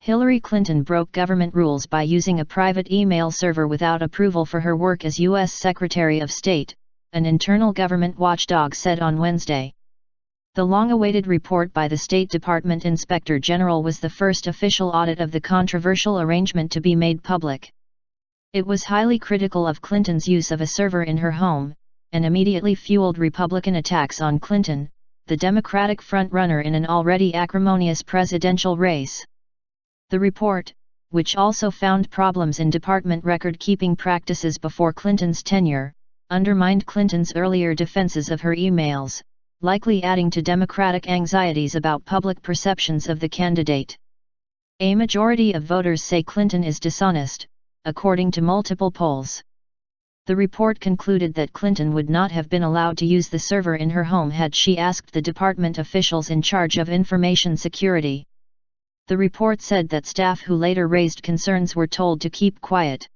Hillary Clinton broke government rules by using a private email server without approval for her work as U.S. Secretary of State, an internal government watchdog said on Wednesday. The long-awaited report by the State Department Inspector General was the first official audit of the controversial arrangement to be made public. It was highly critical of Clinton's use of a server in her home, and immediately fueled Republican attacks on Clinton, the Democratic front-runner in an already acrimonious presidential race. The report, which also found problems in department record-keeping practices before Clinton's tenure, undermined Clinton's earlier defenses of her emails, likely adding to Democratic anxieties about public perceptions of the candidate. A majority of voters say Clinton is dishonest, according to multiple polls. The report concluded that Clinton would not have been allowed to use the server in her home had she asked the department officials in charge of information security. The report said that staff who later raised concerns were told to keep quiet.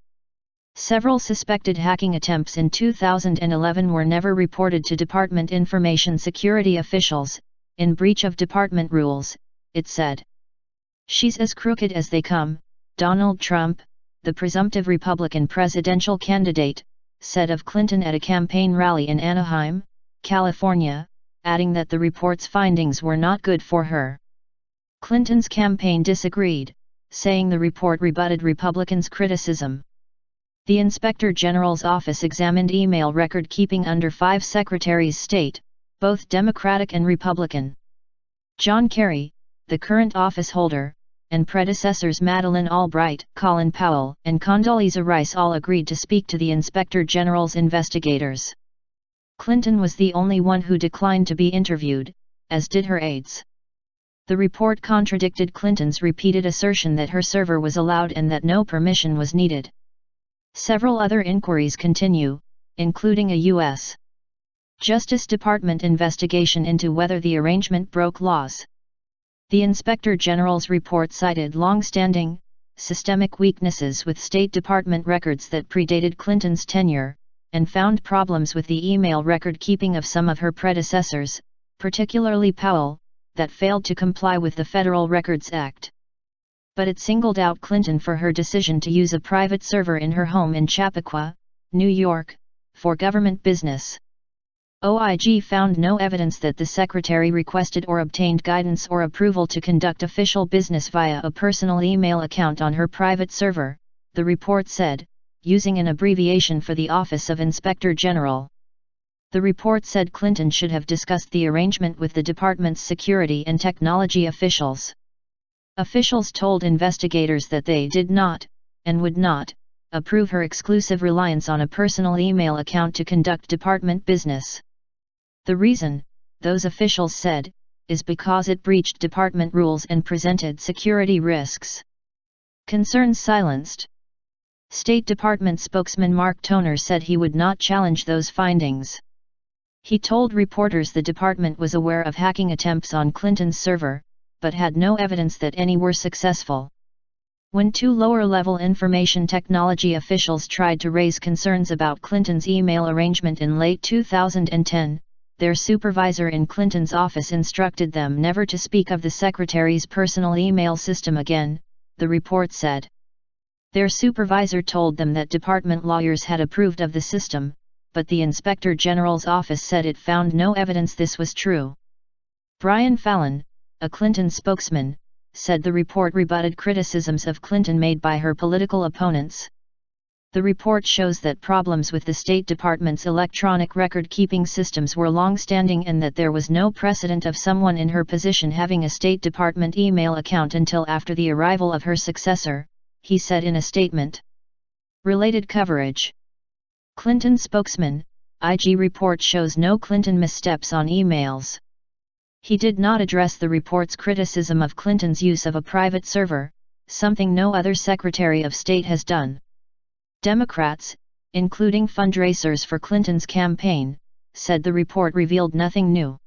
Several suspected hacking attempts in 2011 were never reported to department information security officials, in breach of department rules, it said. "She's as crooked as they come," Donald Trump, the presumptive Republican presidential candidate, said of Clinton at a campaign rally in Anaheim, California, adding that the report's findings were not good for her. Clinton's campaign disagreed, saying the report rebutted Republicans' criticism. The Inspector General's office examined email record-keeping under 5 Secretaries of State, both Democratic and Republican. John Kerry, the current office holder, and predecessors Madeleine Albright, Colin Powell, and Condoleezza Rice all agreed to speak to the Inspector General's investigators. Clinton was the only one who declined to be interviewed, as did her aides. The report contradicted Clinton's repeated assertion that her server was allowed and that no permission was needed. Several other inquiries continue, including a U.S. Justice Department investigation into whether the arrangement broke laws. The Inspector General's report cited long-standing, systemic weaknesses with State Department records that predated Clinton's tenure, and found problems with the email record-keeping of some of her predecessors, particularly Powell, that failed to comply with the Federal Records Act. But it singled out Clinton for her decision to use a private server in her home in Chappaqua, New York, for government business. OIG found no evidence that the Secretary requested or obtained guidance or approval to conduct official business via a personal email account on her private server, the report said, using an abbreviation for the Office of Inspector General. The report said Clinton should have discussed the arrangement with the department's security and technology officials. Officials told investigators that they did not, and would not, approve her exclusive reliance on a personal email account to conduct department business. The reason, those officials said, is because it breached department rules and presented security risks. Concerns silenced. State Department spokesman Mark Toner said he would not challenge those findings. He told reporters the department was aware of hacking attempts on Clinton's server, but had no evidence that any were successful. When 2 lower-level information technology officials tried to raise concerns about Clinton's email arrangement in late 2010, their supervisor in Clinton's office instructed them never to speak of the Secretary's personal email system again, the report said. Their supervisor told them that department lawyers had approved of the system, but the Inspector General's office said it found no evidence this was true. Brian Fallon, a Clinton spokesman, said the report rebutted criticisms of Clinton made by her political opponents. The report shows that problems with the State Department's electronic record-keeping systems were long-standing and that there was no precedent of someone in her position having a State Department email account until after the arrival of her successor, he said in a statement. Related coverage. Clinton spokesman, IG report shows no Clinton missteps on emails. He did not address the report's criticism of Clinton's use of a private server, something no other Secretary of State has done. Democrats, including fundraisers for Clinton's campaign, said the report revealed nothing new.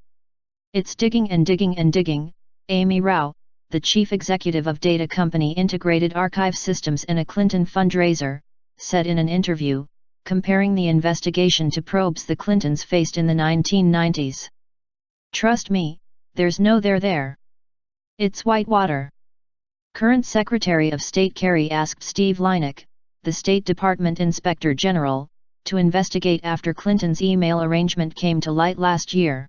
It's digging and digging and digging, Amy Rao, the chief executive of data company Integrated Archive Systems and a Clinton fundraiser, said in an interview, comparing the investigation to probes the Clintons faced in the 1990s. Trust me, there's no there there. It's whitewater. Current Secretary of State Kerry asked Steve Linick, the State Department Inspector General, to investigate after Clinton's email arrangement came to light last year.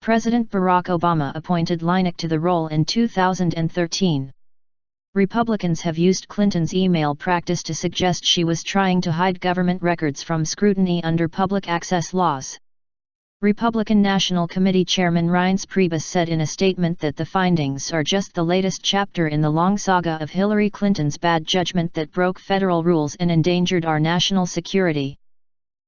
President Barack Obama appointed Linick to the role in 2013. Republicans have used Clinton's email practice to suggest she was trying to hide government records from scrutiny under public access laws. Republican National Committee Chairman Reince Priebus said in a statement that the findings are just the latest chapter in the long saga of Hillary Clinton's bad judgment that broke federal rules and endangered our national security.